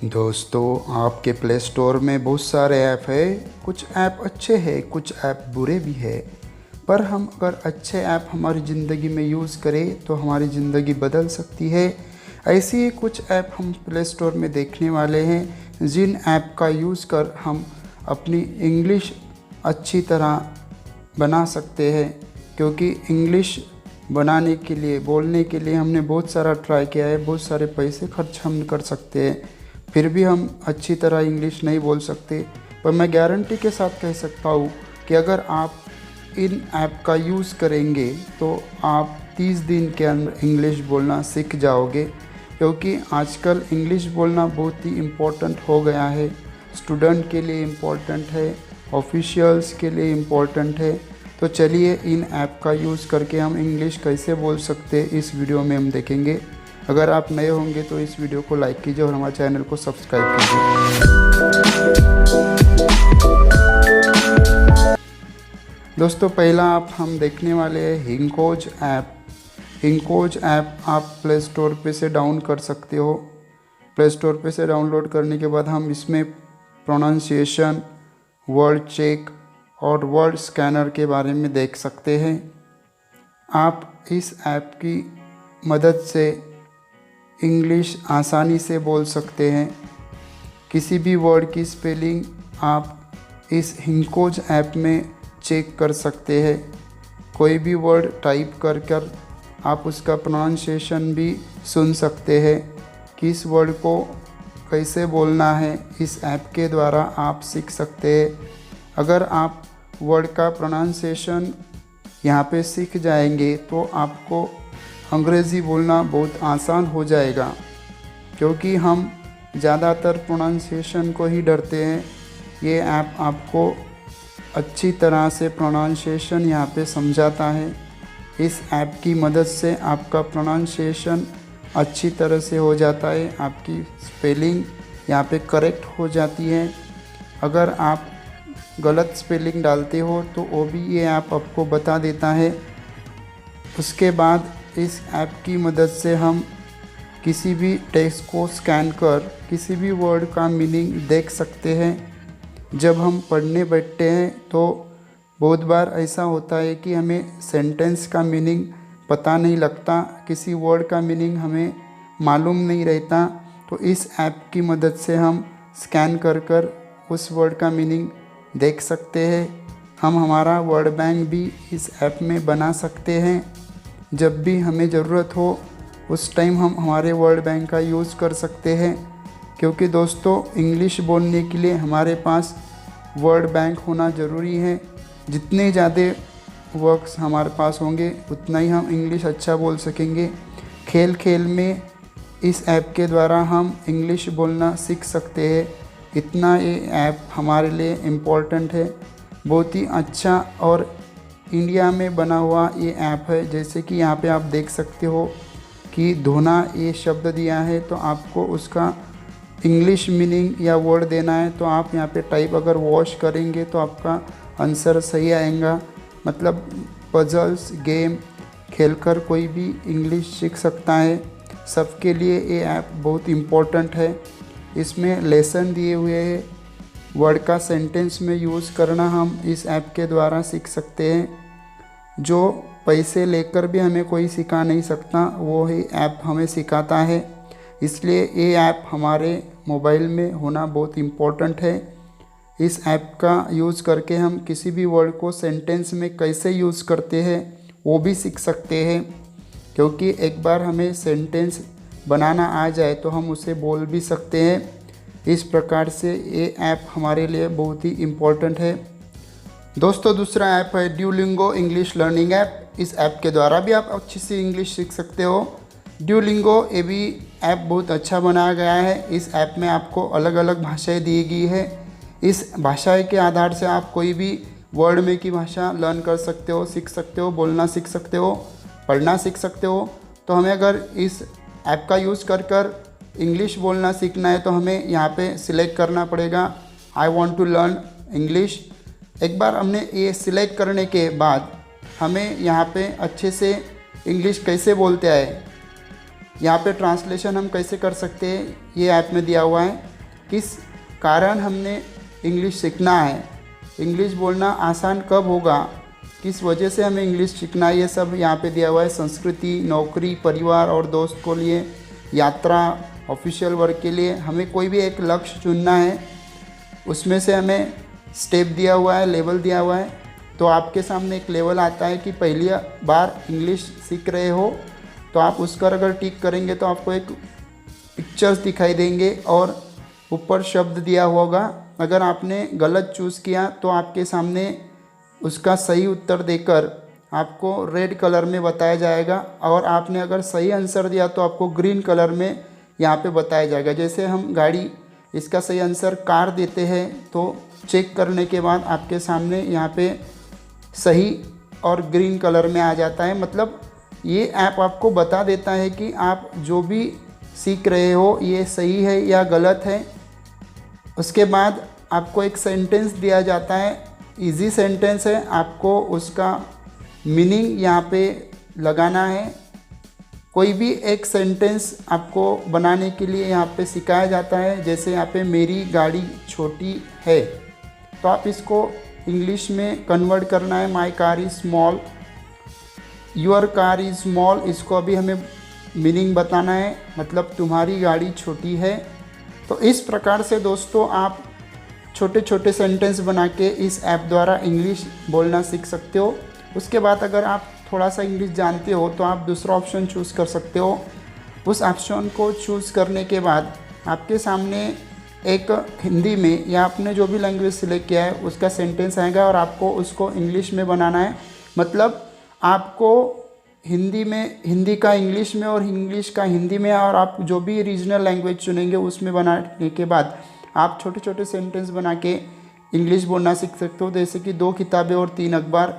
दोस्तों, आपके play store में बहुत सारे ऐप है। कुछ ऐप अच्छे हैं, कुछ ऐप बुरे भी है। पर हम अगर अच्छे ऐप हमारी ज़िंदगी में यूज़ करें तो हमारी ज़िंदगी बदल सकती है। ऐसे ही कुछ ऐप हम प्ले स्टोर में देखने वाले हैं, जिन ऐप का यूज़ कर हम अपनी इंग्लिश अच्छी तरह बना सकते हैं। क्योंकि इंग्लिश बनाने के लिए, बोलने के लिए हमने बहुत सारा ट्राई किया है, बहुत सारे पैसे खर्च हम कर सकते हैं, फिर भी हम अच्छी तरह इंग्लिश नहीं बोल सकते। पर मैं गारंटी के साथ कह सकता हूँ कि अगर आप इन ऐप का यूज़ करेंगे तो आप 30 दिन के अंदर इंग्लिश बोलना सीख जाओगे। क्योंकि आजकल इंग्लिश बोलना बहुत ही इम्पोर्टेंट हो गया है। स्टूडेंट के लिए इम्पोर्टेंट है, ऑफिशियल्स के लिए इम्पोर्टेंट है। तो चलिए इन ऐप का यूज़ करके हम इंग्लिश कैसे बोल सकते हैं, इस वीडियो में हम देखेंगे। अगर आप नए होंगे तो इस वीडियो को लाइक कीजिए और हमारे चैनल को सब्सक्राइब कीजिए। दोस्तों, पहला आप हम देखने वाले हैं हिंकोज ऐप। हिंकोज ऐप आप प्ले स्टोर पे से डाउन कर सकते हो। प्ले स्टोर पे से डाउनलोड करने के बाद हम इसमें प्रोनाउंसिएशन, वर्ड चेक और वर्ड स्कैनर के बारे में देख सकते हैं। आप इस ऐप की मदद से इंग्लिश आसानी से बोल सकते हैं। किसी भी वर्ड की स्पेलिंग आप इस हिंकोज ऐप में चेक कर सकते हैं। कोई भी वर्ड टाइप कर कर आप उसका प्रोनाउंसिएशन भी सुन सकते हैं। किस वर्ड को कैसे बोलना है, इस ऐप के द्वारा आप सीख सकते हैं। अगर आप वर्ड का प्रोनाउंसिएशन यहाँ पे सीख जाएंगे तो आपको अंग्रेज़ी बोलना बहुत आसान हो जाएगा। क्योंकि हम ज़्यादातर प्रोनाउंसिएशन को ही डरते हैं। ये ऐप आपको अच्छी तरह से प्रोनाउंसिएशन यहाँ पे समझाता है। इस ऐप की मदद से आपका प्रोनाउंसिएशन अच्छी तरह से हो जाता है, आपकी स्पेलिंग यहाँ पे करेक्ट हो जाती है। अगर आप गलत स्पेलिंग डालते हो तो वो भी ये ऐप आपको बता देता है। उसके बाद इस ऐप की मदद से हम किसी भी टेक्स्ट को स्कैन कर किसी भी वर्ड का मीनिंग देख सकते हैं। जब हम पढ़ने बैठते हैं तो बहुत बार ऐसा होता है कि हमें सेंटेंस का मीनिंग पता नहीं लगता, किसी वर्ड का मीनिंग हमें मालूम नहीं रहता। तो इस ऐप की मदद से हम स्कैन कर कर उस वर्ड का मीनिंग देख सकते हैं। हम हमारा वर्ड बैंक भी इस ऐप में बना सकते हैं। जब भी हमें ज़रूरत हो उस टाइम हम हमारे वर्ड बैंक का यूज़ कर सकते हैं। क्योंकि दोस्तों, इंग्लिश बोलने के लिए हमारे पास वर्ड बैंक होना ज़रूरी है। जितने ज़्यादा वर्ड्स हमारे पास होंगे उतना ही हम इंग्लिश अच्छा बोल सकेंगे। खेल खेल में इस ऐप के द्वारा हम इंग्लिश बोलना सीख सकते हैं। इतना ये ऐप हमारे लिए इम्पोर्टेंट है। बहुत ही अच्छा और इंडिया में बना हुआ ये ऐप है। जैसे कि यहाँ पे आप देख सकते हो कि धोना ये शब्द दिया है, तो आपको उसका इंग्लिश मीनिंग या वर्ड देना है तो आप यहाँ पे टाइप अगर वॉश करेंगे तो आपका आंसर सही आएगा। मतलब पजल्स गेम खेलकर कोई भी इंग्लिश सीख सकता है। सबके लिए ये ऐप बहुत इम्पोर्टेंट है। इसमें लेसन दिए हुए हैं, वर्ड का सेंटेंस में यूज़ करना हम इस ऐप के द्वारा सीख सकते हैं। जो पैसे लेकर भी हमें कोई सिखा नहीं सकता, वो ही ऐप हमें सिखाता है। इसलिए ये ऐप हमारे मोबाइल में होना बहुत इम्पोर्टेंट है। इस ऐप का यूज़ करके हम किसी भी वर्ड को सेंटेंस में कैसे यूज़ करते हैं वो भी सीख सकते हैं। क्योंकि एक बार हमें सेंटेंस बनाना आ जाए तो हम उसे बोल भी सकते हैं। इस प्रकार से ये ऐप हमारे लिए बहुत ही इम्पोर्टेंट है। दोस्तों, दूसरा ऐप है ड्यूलिंगो इंग्लिश लर्निंग ऐप। इस ऐप के द्वारा भी आप अच्छी सी इंग्लिश सीख सकते हो। ड्यूलिंगो ये भी ऐप बहुत अच्छा बनाया गया है। इस ऐप में आपको अलग अलग भाषाएं दी गई है। इस भाषा के आधार से आप कोई भी वर्ड में की भाषा लर्न कर सकते हो, सीख सकते हो, बोलना सीख सकते हो, पढ़ना सीख सकते हो। तो हमें अगर इस ऐप का यूज़ कर कर इंग्लिश बोलना सीखना है तो हमें यहाँ पे सिलेक्ट करना पड़ेगा, I want to learn English. एक बार हमने ये सिलेक्ट करने के बाद हमें यहाँ पे अच्छे से इंग्लिश कैसे बोलते आए, यहाँ पे ट्रांसलेशन हम कैसे कर सकते हैं ये ऐप में दिया हुआ है। किस कारण हमने इंग्लिश सीखना है, इंग्लिश बोलना आसान कब होगा, किस वजह से हमें इंग्लिश सीखना है, ये सब यहाँ पे दिया हुआ है। संस्कृति, नौकरी, परिवार और दोस्त को लिए, यात्रा, ऑफिशियल वर्क के लिए हमें कोई भी एक लक्ष्य चुनना है। उसमें से हमें स्टेप दिया हुआ है, लेवल दिया हुआ है। तो आपके सामने एक लेवल आता है कि पहली बार इंग्लिश सीख रहे हो, तो आप उस पर अगर टिक करेंगे तो आपको एक पिक्चर्स दिखाई देंगे और ऊपर शब्द दिया होगा। अगर आपने गलत चूज़ किया तो आपके सामने उसका सही उत्तर देकर आपको रेड कलर में बताया जाएगा, और आपने अगर सही आंसर दिया तो आपको ग्रीन कलर में यहाँ पे बताया जाएगा। जैसे हम गाड़ी, इसका सही आंसर कार देते हैं, तो चेक करने के बाद आपके सामने यहाँ पे सही और ग्रीन कलर में आ जाता है। मतलब ये ऐप आपको बता देता है कि आप जो भी सीख रहे हो ये सही है या गलत है। उसके बाद आपको एक सेंटेंस दिया जाता है, इजी सेंटेंस है, आपको उसका मीनिंग यहाँ पे लगाना है। कोई भी एक सेंटेंस आपको बनाने के लिए यहाँ पे सिखाया जाता है। जैसे यहाँ पे मेरी गाड़ी छोटी है, तो आप इसको इंग्लिश में कन्वर्ट करना है, my car is small, your car is small. इसको अभी हमें मीनिंग बताना है, मतलब तुम्हारी गाड़ी छोटी है। तो इस प्रकार से दोस्तों आप छोटे छोटे सेंटेंस बना के इस ऐप द्वारा इंग्लिश बोलना सीख सकते हो। उसके बाद अगर आप थोड़ा सा इंग्लिश जानते हो तो आप दूसरा ऑप्शन चूज़ कर सकते हो। उस ऑप्शन को चूज़ करने के बाद आपके सामने एक हिंदी में या आपने जो भी लैंग्वेज सिलेक्ट किया है उसका सेंटेंस आएगा और आपको उसको इंग्लिश में बनाना है। मतलब आपको हिंदी में, हिंदी का इंग्लिश में और इंग्लिश का हिंदी में, और आप जो भी रीजनल लैंग्वेज चुनेंगे उसमें बनाने के बाद आप छोटे छोटे सेंटेंस बना के इंग्लिश बोलना सीख सकते हो। जैसे कि 2 किताबें और 3 अखबार,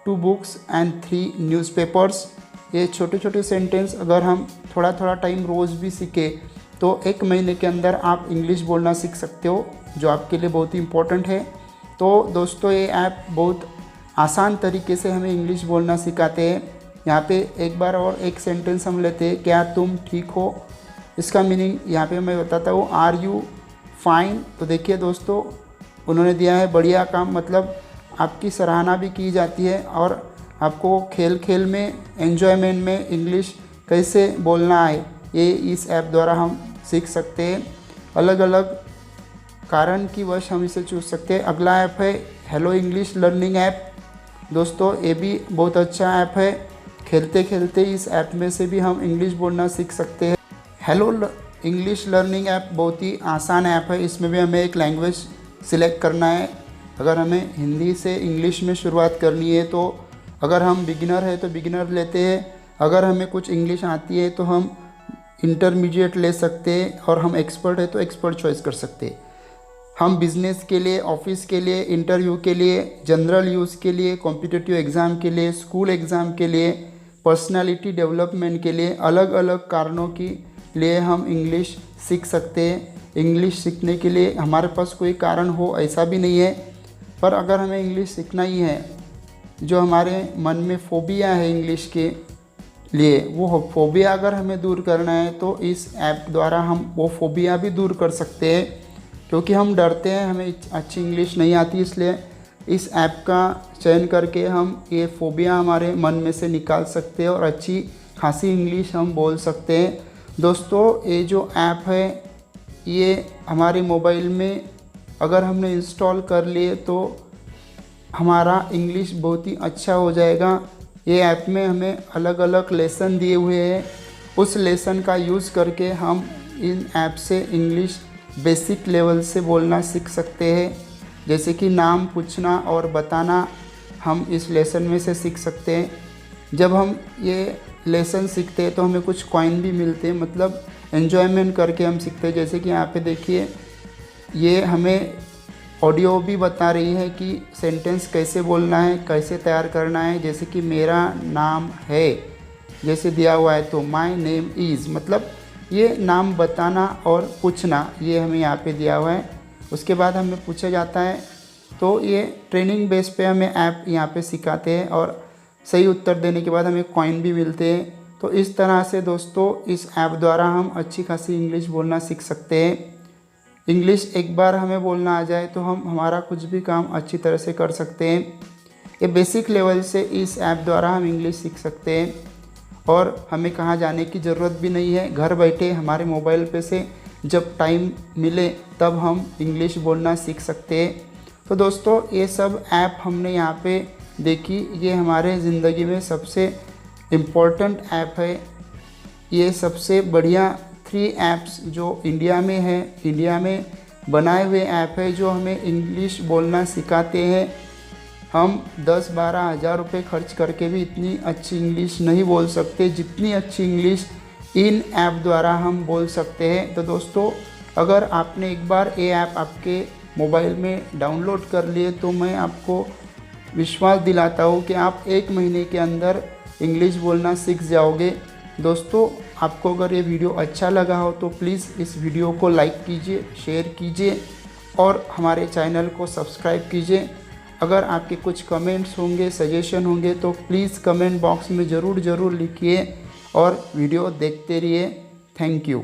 2 बुक्स एंड 3 न्यूज़पेपर्स। ये छोटे छोटे सेंटेंस अगर हम थोड़ा थोड़ा टाइम रोज़ भी सीखे तो 1 महीने के अंदर आप इंग्लिश बोलना सीख सकते हो, जो आपके लिए बहुत ही इम्पोर्टेंट है। तो दोस्तों ये ऐप बहुत आसान तरीके से हमें इंग्लिश बोलना सिखाते हैं। यहाँ पे एक बार और एक सेंटेंस हम लेते हैं, क्या तुम ठीक हो। इसका मीनिंग यहाँ पे मैं बताता हूँ, आर यू फाइन। तो देखिए दोस्तों, उन्होंने दिया है बढ़िया काम, मतलब आपकी सराहना भी की जाती है और आपको खेल खेल में, एन्जॉयमेंट में इंग्लिश कैसे बोलना है ये इस ऐप द्वारा हम सीख सकते हैं। अलग अलग कारण की वश हम इसे चूज सकते हैं। अगला ऐप है हेलो इंग्लिश लर्निंग ऐप। दोस्तों ये भी बहुत अच्छा ऐप है, खेलते खेलते इस ऐप में से भी हम इंग्लिश बोलना सीख सकते हैं। हेलो इंग्लिश लर्निंग ऐप बहुत ही आसान ऐप है। इसमें भी हमें एक लैंग्वेज सिलेक्ट करना है। अगर हमें हिंदी से इंग्लिश में शुरुआत करनी है तो अगर हम बिगिनर है तो बिगिनर लेते हैं, अगर हमें कुछ इंग्लिश आती है तो हम इंटरमीडिएट ले सकते हैं, और हम एक्सपर्ट है तो एक्सपर्ट चॉइस कर सकते हैं। हम बिजनेस के लिए, ऑफिस के लिए, इंटरव्यू के लिए, जनरल यूज़ के लिए, कॉम्पिटिटिव एग्ज़ाम के लिए, स्कूल एग्ज़ाम के लिए, पर्सनालिटी डेवलपमेंट के लिए, अलग अलग कारणों के लिए हम इंग्लिश सीख सकते हैं। इंग्लिश सीखने के लिए हमारे पास कोई कारण हो ऐसा भी नहीं है, पर अगर हमें इंग्लिश सीखना ही है, जो हमारे मन में फोबिया है इंग्लिश के लिए, वो फोबिया अगर हमें दूर करना है तो इस ऐप द्वारा हम वो फोबिया भी दूर कर सकते हैं। क्योंकि हम डरते हैं, हमें अच्छी इंग्लिश नहीं आती, इसलिए इस ऐप का चयन करके हम ये फोबिया हमारे मन में से निकाल सकते हैं और अच्छी खासी इंग्लिश हम बोल सकते हैं। दोस्तों ये जो ऐप है ये हमारे मोबाइल में अगर हमने इंस्टॉल कर लिए तो हमारा इंग्लिश बहुत ही अच्छा हो जाएगा। ये ऐप में हमें अलग अलग लेसन दिए हुए हैं, उस लेसन का यूज़ करके हम इन ऐप से इंग्लिश बेसिक लेवल से बोलना सीख सकते हैं। जैसे कि नाम पूछना और बताना हम इस लेसन में से सीख सकते हैं। जब हम ये लेसन सीखते हैं तो हमें कुछ कॉइन भी मिलते हैं, मतलब एन्जॉयमेंट करके हम सीखते हैं। जैसे कि यहाँ पे देखिए, ये हमें ऑडियो भी बता रही है कि सेंटेंस कैसे बोलना है, कैसे तैयार करना है। जैसे कि मेरा नाम है, जैसे दिया हुआ है तो माय नेम इज़, मतलब ये नाम बताना और पूछना, ये हमें यहाँ पे दिया हुआ है। उसके बाद हमें पूछा जाता है, तो ये ट्रेनिंग बेस पे हमें ऐप यहाँ पे सिखाते हैं और सही उत्तर देने के बाद हमें कॉइन भी मिलते हैं। तो इस तरह से दोस्तों इस ऐप द्वारा हम अच्छी खासी इंग्लिश बोलना सीख सकते हैं। इंग्लिश एक बार हमें बोलना आ जाए तो हम हमारा कुछ भी काम अच्छी तरह से कर सकते हैं। ये बेसिक लेवल से इस ऐप द्वारा हम इंग्लिश सीख सकते हैं और हमें कहाँ जाने की ज़रूरत भी नहीं है। घर बैठे हमारे मोबाइल पे से जब टाइम मिले तब हम इंग्लिश बोलना सीख सकते हैं। तो दोस्तों ये सब ऐप हमने यहाँ पे देखी, ये हमारे ज़िंदगी में सबसे इम्पोर्टेंट ऐप है। ये सबसे बढ़िया 3 ऐप्स जो इंडिया में है, इंडिया में बनाए हुए ऐप है जो हमें इंग्लिश बोलना सिखाते हैं। हम 10-12 हज़ार रुपये खर्च करके भी इतनी अच्छी इंग्लिश नहीं बोल सकते जितनी अच्छी इंग्लिश इन ऐप द्वारा हम बोल सकते हैं। तो दोस्तों अगर आपने एक बार ये ऐप आपके मोबाइल में डाउनलोड कर लिए तो मैं आपको विश्वास दिलाता हूँ कि आप 1 महीने के अंदर इंग्लिश बोलना सीख जाओगे। दोस्तों आपको अगर ये वीडियो अच्छा लगा हो तो प्लीज़ इस वीडियो को लाइक कीजिए, शेयर कीजिए और हमारे चैनल को सब्सक्राइब कीजिए। अगर आपके कुछ कमेंट्स होंगे, सजेशन होंगे तो प्लीज़ कमेंट बॉक्स में ज़रूर लिखिए और वीडियो देखते रहिए। Thank you.